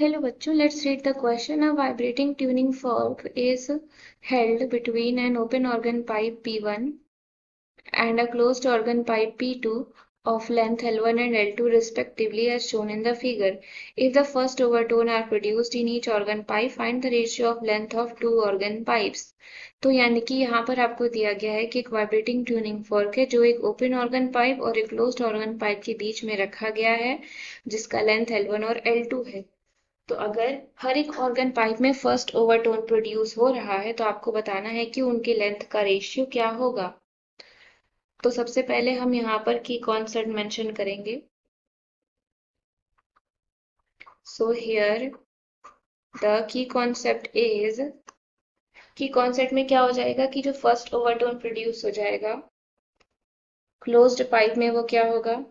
Hello बच्चों, let's read the question. A vibrating tuning fork is held between an open organ pipe P1 and a closed organ pipe P2 of length L1 and L2 respectively as shown in the figure. If the first overtone are produced in each organ pipe, find the ratio of length of two organ pipes. तो यानी कि यहाँ पर आपको दिया गया है कि एक वाइब्रेटिंग ट्यूनिंग फॉर्क है जो एक ओपन ऑर्गन पाइप और एक क्लोज्ड ऑर्गन पाइप के बीच में रखा गया है जिसका लेंथ L1 और L2 है। तो अगर हर एक ऑर्गन पाइप में फर्स्ट ओवरटोन प्रोड्यूस हो रहा है तो आपको बताना है कि उनकी लेंथ का रेशियो क्या होगा। तो सबसे पहले हम यहाँ पर की कॉन्सेप्ट मेंशन करेंगे। So here the key concept is की कॉन्सेप्ट में क्या हो जाएगा कि जो फर्स्ट ओवरटोन प्रोड्यूस हो जाएगा क्लोज्ड पाइप में वो क्या होगा,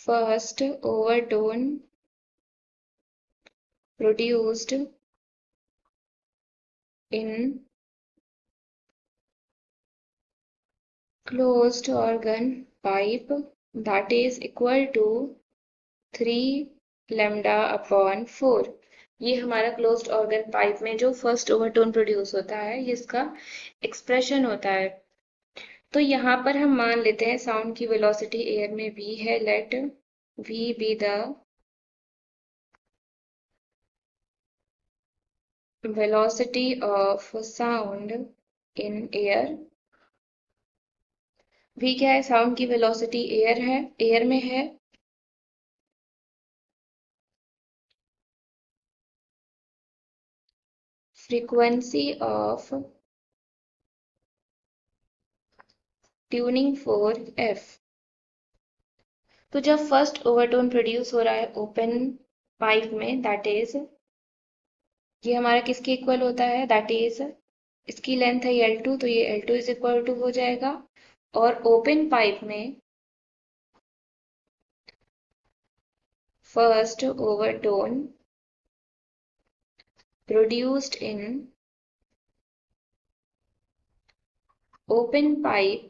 first overtone produced in closed organ pipe that is equal to 3 lambda upon 4। ये हमारा क्लोज्ड ऑर्गन पाइप में जो फर्स्ट ओवरटोन प्रोड्यूस होता है इसका एक्सप्रेशन होता है। तो यहाँ पर हम मान लेते हैं साउंड की वेलोसिटी एयर में v है। Let v be the velocity of sound in air. v क्या है, साउंड की वेलोसिटी एयर है, एयर में है। Frequency of tuning fork f। तो जब फर्स्ट ओवरटोन प्रोड्यूस हो रहा है ओपन पाइप में, दैट इज ये हमारा किसके इक्वल होता है, दैट इज इसकी लेंथ है L2 तो ये L2 इज इक्वल टू हो जाएगा। और ओपन पाइप में first overtone produced in open pipe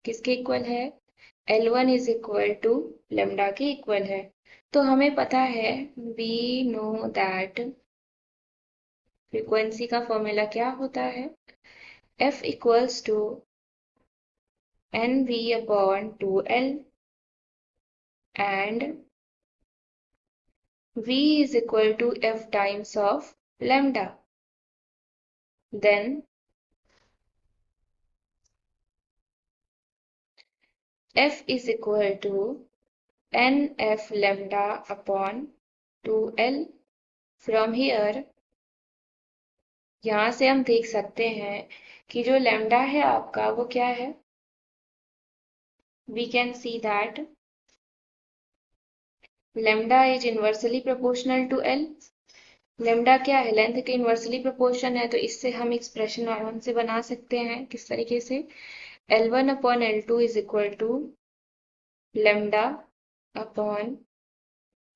किसके इक्वल है, L1 is equal to lambda के इक्वल है। तो हमें पता है वी नो दैट फ्रीक्वेंसी का फॉर्मूला क्या होता है, F equals to NV upon 2L and V is equal to F times of lambda. Then F is equal to NF lambda upon 2L. From here यहाँ से हम देख सकते हैं कि जो लैम्डा है आपका वो क्या है, we can see that lambda is inversely proportional to L। Lambda क्या है, लेंथ के इनवर्सली प्रोपोर्शन है। तो इससे हम एक्सप्रेशन आराम से बना सकते हैं किस तरीके से, L1 upon L2 is equal to lambda upon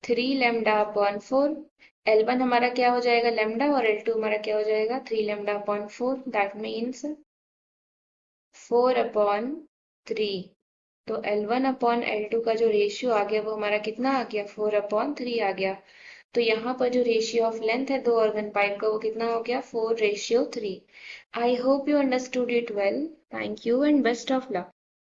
3 lambda upon 4। L1 हमारा क्या हो जाएगा लेमडा और L2 हमारा क्या हो जाएगा 3 lambda upon 4। That means 4 upon 3। तो L1 अपॉन L2 का जो रेशियो आ गया वो हमारा कितना आ गया, 4 अपॉन 3 आ गया। तो यहाँ पर जो रेशियो ऑफ लेंथ है दो ऑर्गन पाइप का वो कितना हो गया, 4:3। I hope you understood it well. Thank you and best of luck.